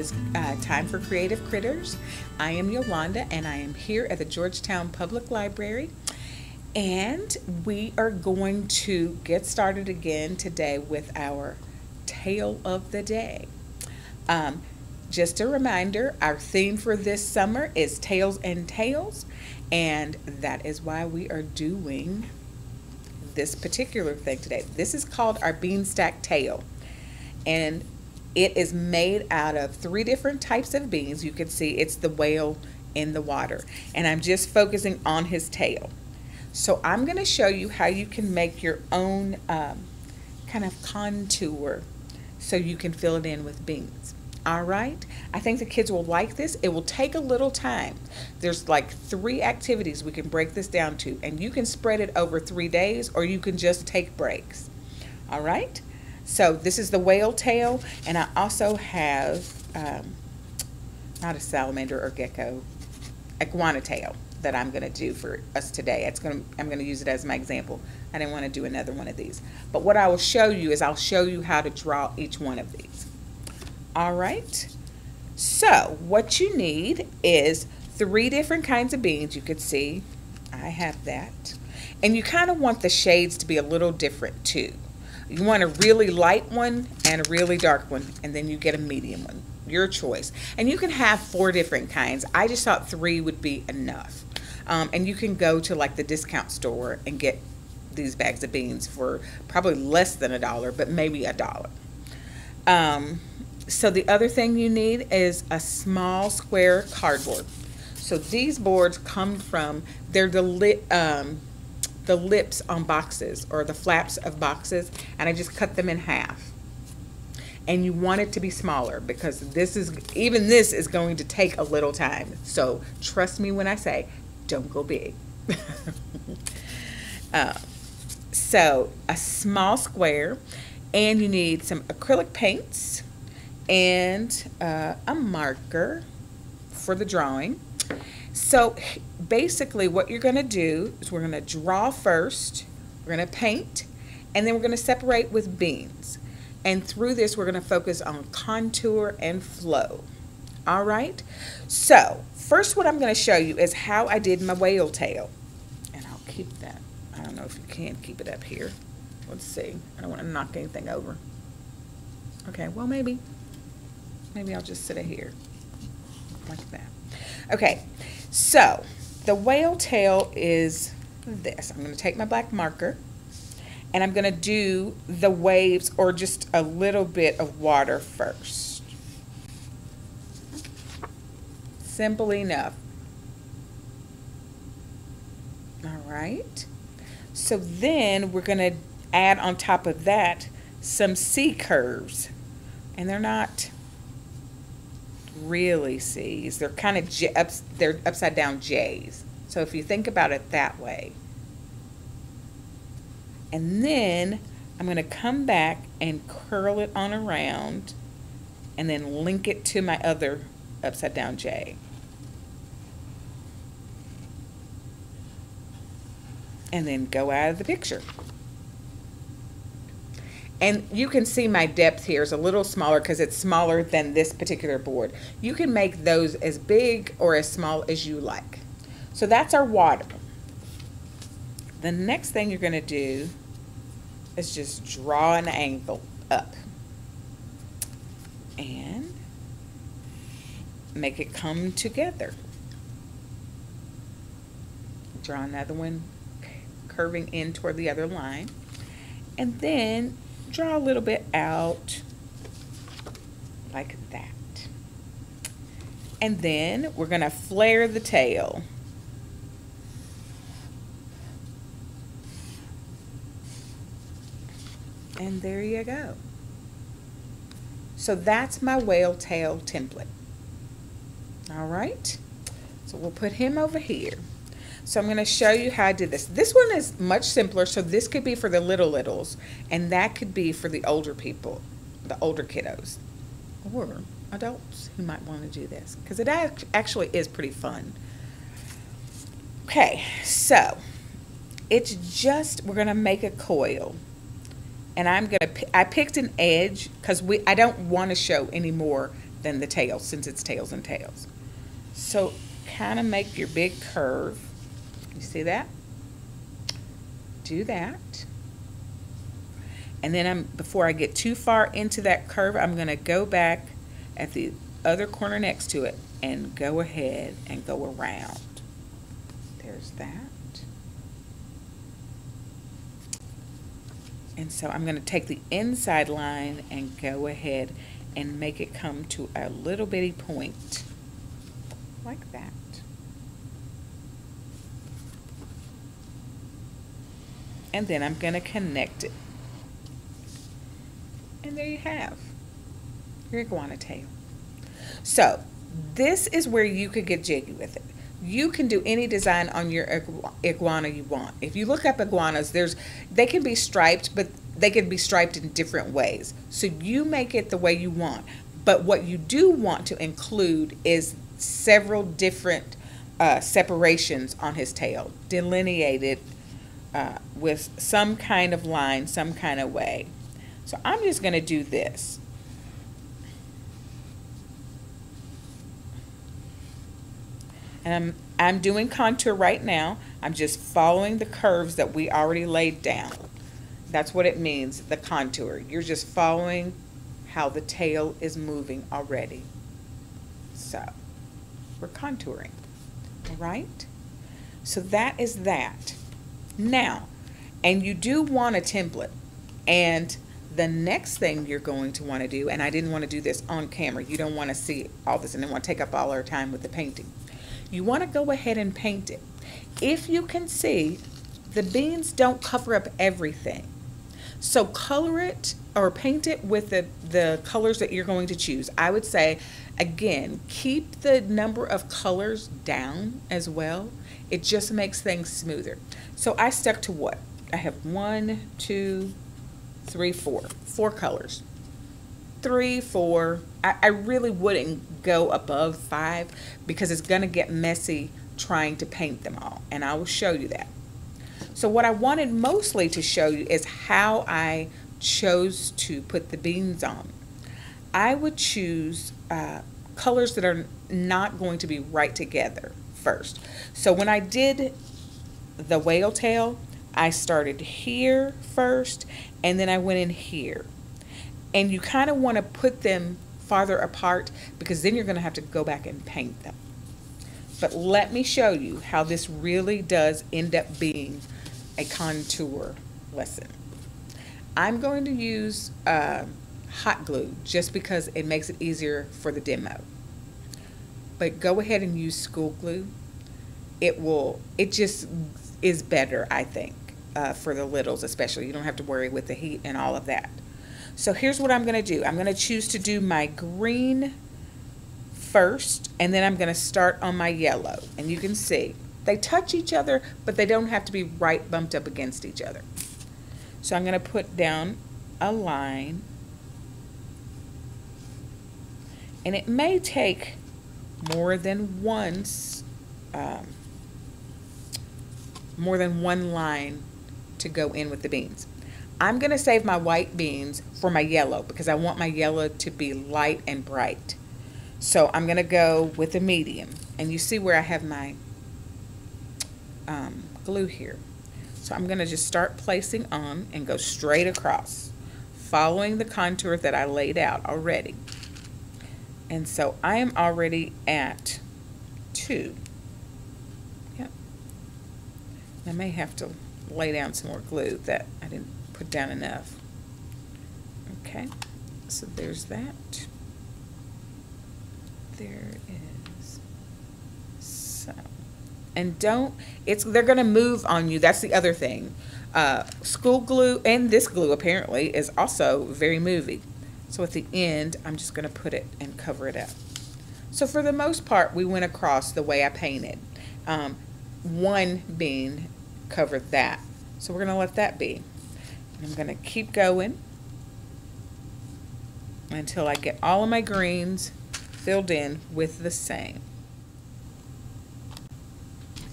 is Time for Creative Critters. I am Yolanda, and I am here at the Georgetown Public Library. And we are going to get started again today with our Tale of the Day. Just a reminder, our theme for this summer is Tails and Tales, and that is why we are doing this particular thing today. This is called our Beanstack Tail, and it is made out of 3 different types of beans. You can see it's the whale in the water, and I'm just focusing on his tail. So I'm going to show you how you can make your own kind of contour so you can fill it in with beans. All right, I think the kids will like this. It will take a little time. There's like 3 activities we can break this down to, and you can spread it over 3 days, or you can just take breaks. All right, so this is the whale tail, and I also have not a salamander or gecko, iguana tail that I'm going to do for us today. I'm going to use it as my example. I didn't want to do another one of these, but what I will show you is I'll show you how to draw each one of these. All right, so what you need is 3 different kinds of beans. You can see I have that, and you kind of want the shades to be a little different too. You want a really light one and a really dark one, and then you get a medium one, your choice. And you can have 4 different kinds. I just thought 3 would be enough. And you can go to like the discount store and get these bags of beans for probably less than $1, but maybe $1. So the other thing you need is a small square cardboard. So these boards come from, they're the lips on boxes, or the flaps of boxes, and I just cut them in half. And you want it to be smaller because this is going to take a little time. So trust me when I say, don't go big. So a small square, and you need some acrylic paints and a marker for the drawing. So basically what you're going to do is we're going to draw first, we're going to paint, and then we're going to separate with beans. And through this we're going to focus on contour and flow. All right, so first what I'm going to show you is how I did my whale tail. And I'll keep that. I don't know if you can keep it up here. Let's see. I don't want to knock anything over. Okay, well maybe I'll just sit it here like that. Okay, so the whale tail is this. I'm going to take my black marker, and I'm going to do the waves, or just a little bit of water first. Simple enough. All right, so then we're going to add on top of that some C curves, and they're not really C's. They're kind of they're upside down J's. So if you think about it that way. And then I'm going to come back and curl it on around, and then link it to my other upside down J. And then go out of the picture. And you can see my depth here is a little smaller because it's smaller than this particular board. You can make those as big or as small as you like. So that's our water. The next thing you're going to do is just draw an angle up and make it come together. Draw another one curving in toward the other line, and then draw a little bit out like that. And then we're going to flare the tail. And there you go. So that's my whale tail template. All right, so we'll put him over here. So I'm going to show you how I did this. This one is much simpler, so this could be for the littles, and that could be for the older people, the older kiddos, or adults who might want to do this, because it actually is pretty fun. Okay, so it's just, we're going to make a coil, and I picked an edge because I don't want to show any more than than the tail, since it's tails and tails. So kind of make your big curve. You see that? Do that. And then before I get too far into that curve, I'm going to go back at the other corner next to it and go ahead and go around. There's that. And so I'm going to take the inside line and go ahead and make it come to a little bitty point like that. And then I'm going to connect it. And there you have your iguana tail. So this is where you could get jiggy with it. You can do any design on your iguana you want. If you look up iguanas, they can be striped, but they can be striped in different ways. So you make it the way you want. But what you do want to include is several different separations on his tail, delineated with some kind of line, some kind of way. So I'm just going to do this. And I'm doing contour right now. I'm just following the curves that we already laid down. That's what it means, the contour. You're just following how the tail is moving already. So we're contouring, all right? So that is that. Now, and you do want a template. And the next thing you're going to want to do, and I didn't want to do this on camera. You don't want to see all this and then want to take up all our time with the painting. You want to go ahead and paint it. If you can see, the beans don't cover up everything. So color it or paint it with the colors that you're going to choose. I would say, again, keep the number of colors down as well. It just makes things smoother. So I stuck to what? I have 1, 2, 3, 4. 4 colors. 3, 4. I really wouldn't go above 5 because it's going to get messy trying to paint them all, and I will show you that. So what I wanted mostly to show you is how I chose to put the beans on. I would choose colors that are not going to be right together first. So when I did the whale tail, I started here first and then I went in here. And you kind of want to put them farther apart because then you're going to have to go back and paint them. But let me show you how this really does end up being a contour lesson. I'm going to use hot glue just because it makes it easier for the demo. But go ahead and use school glue. It just is better, I think, for the littles especially. You don't have to worry with the heat and all of that. So here's what I'm going to do. I'm going to choose to do my green first, and then I'm going to start on my yellow. And you can see they touch each other, but they don't have to be right bumped up against each other. So I'm going to put down a line, and it may take more than one line to go in with the beans. I'm going to save my white beans for my yellow because I want my yellow to be light and bright. So I'm going to go with a medium. And you see where I have my glue here. So I'm going to just start placing on and go straight across, following the contour that I laid out already. And so I am already at 2. Yep. I may have to lay down some more glue that I didn't put down enough. Okay, so there's that. There is some. And they're going to move on you. That's the other thing. School glue and this glue apparently is also very moving. So at the end, I'm just going to put it and cover it up. So for the most part, we went across the way I painted. One bean covered that. So we're going to let that be. I'm going to keep going until I get all of my greens filled in with the same.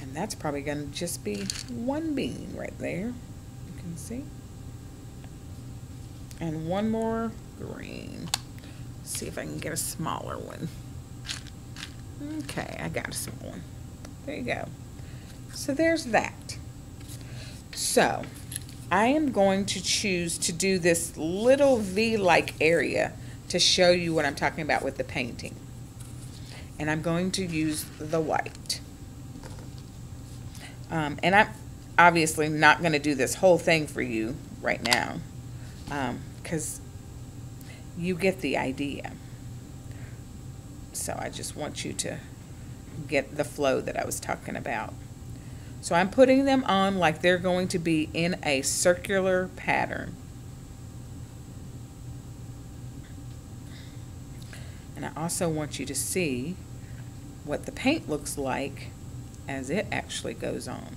And that's probably going to just be one bean right there. You can see. And one more green. see if I can get a smaller one. Okay, I got a small one. There you go. So there's that. So I am going to choose to do this little V-like area to show you what I'm talking about with the painting. And I'm going to use the white. And I'm obviously not going to do this whole thing for you right now, because you get the idea. So I just want you to get the flow that I was talking about. So I'm putting them on like they're going to be in a circular pattern. And I also want you to see what the paint looks like as it actually goes on.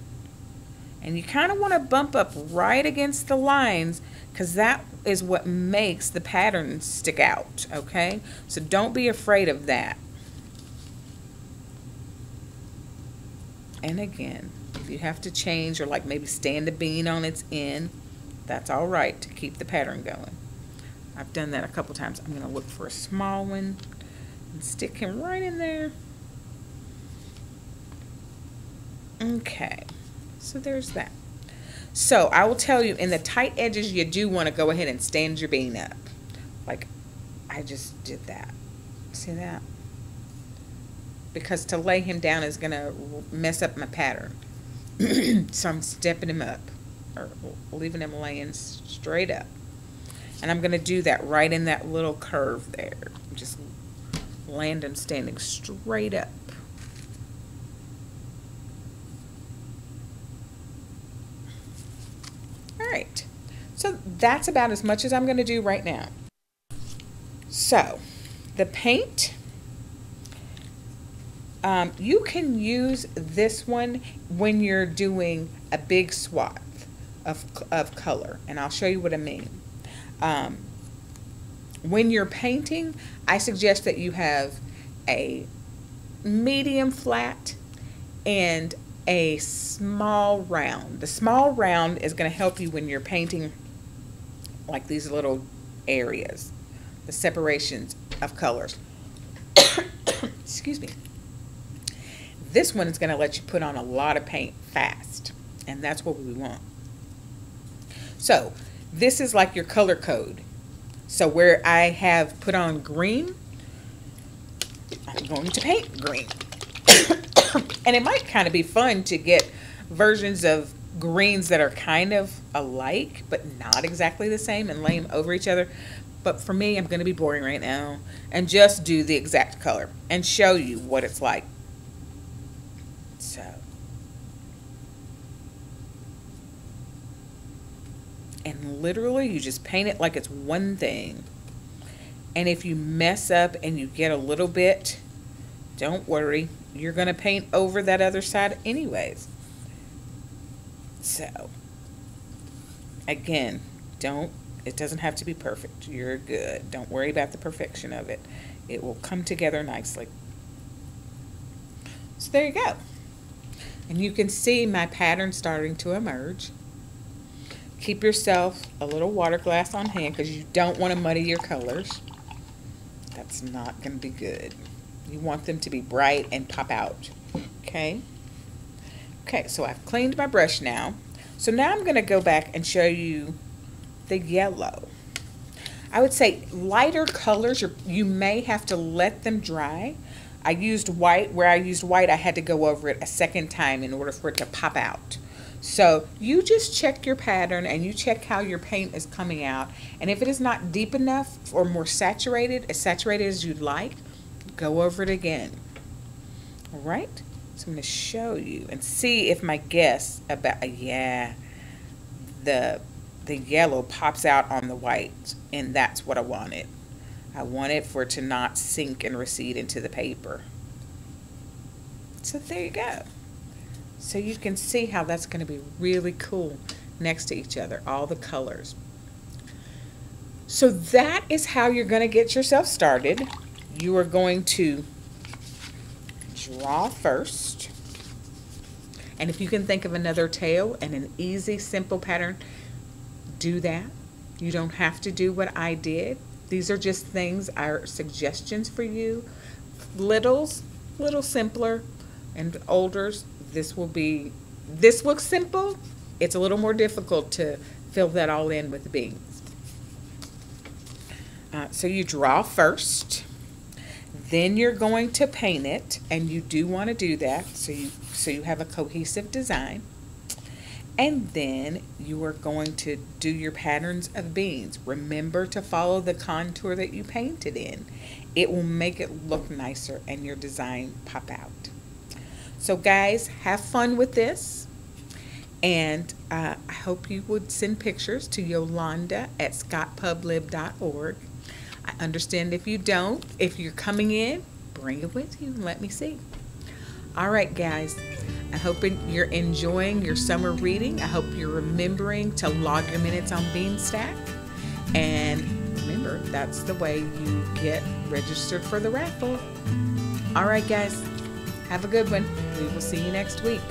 And you kind of want to bump up right against the lines, because that is what makes the pattern stick out, okay? So don't be afraid of that. And again, if you have to change or like maybe stand a bean on its end, that's all right to keep the pattern going. I've done that a couple times. I'm going to look for a small one and stick him right in there. Okay, so there's that. So I will tell you, in the tight edges, you do want to go ahead and stand your bean up. Like I just did that. See that? Because to lay him down is going to mess up my pattern. So I'm stepping him up, or leaving him laying straight up. And I'm going to do that right in that little curve there. Just land him standing straight up. All right, so that's about as much as I'm going to do right now. So the paint, you can use this one when you're doing a big swath of color, and I'll show you what I mean. When you're painting, I suggest that you have a medium flat and a small round. The small round is going to help you when you're painting like these little areas, the separations of colors. Excuse me. This one is going to let you put on a lot of paint fast, and that's what we want. So this is like your color code. So where I have put on green, I'm going to paint green. And it might kind of be fun to get versions of greens that are kind of alike, but not exactly the same, and lay them over each other. But for me, I'm going to be boring right now and just do the exact color and show you what it's like. So, and literally you just paint it like it's one thing. And if you mess up and you get a little bit, don't worry, you're going to paint over that other side anyways. So, again, it doesn't have to be perfect. You're good. Don't worry about the perfection of it. It will come together nicely. So there you go. And you can see my pattern starting to emerge. Keep yourself a little water glass on hand because you don't want to muddy your colors. That's not going to be good. You want them to be bright and pop out. Okay? Okay, so I've cleaned my brush now. So now I'm going to go back and show you the yellow. I would say lighter colors, you may have to let them dry. I used white. Where I used white, I had to go over it a second time in order for it to pop out. So you just check your pattern and you check how your paint is coming out. And if it is not deep enough or more saturated, as saturated as you'd like, go over it again. All right? So I'm going to show you and see if my guess about, yeah, the yellow pops out on the white, and that's what I wanted. I wanted for it to not sink and recede into the paper. So there you go. So you can see how that's going to be really cool next to each other, all the colors. So that is how you're going to get yourself started. You are going to draw first. And if you can think of another tail and an easy, simple pattern, do that. You don't have to do what I did. These are just things, our suggestions for you. Littles, little simpler, and olders, this looks simple. It's a little more difficult to fill that all in with the beans. So you draw first, then you're going to paint it, and you do want to do that so you have a cohesive design. And then you are going to do your patterns of beans. Remember to follow the contour that you painted in. It will make it look nicer and your design pop out. So guys, have fun with this. And I hope you would send pictures to Yolanda at scottpublib.org. I understand if you don't. If you're coming in, bring it with you and let me see. All right, guys. I hope you're enjoying your summer reading. I hope you're remembering to log your minutes on Beanstack. And remember, that's the way you get registered for the raffle. All right, guys. Have a good one. We will see you next week.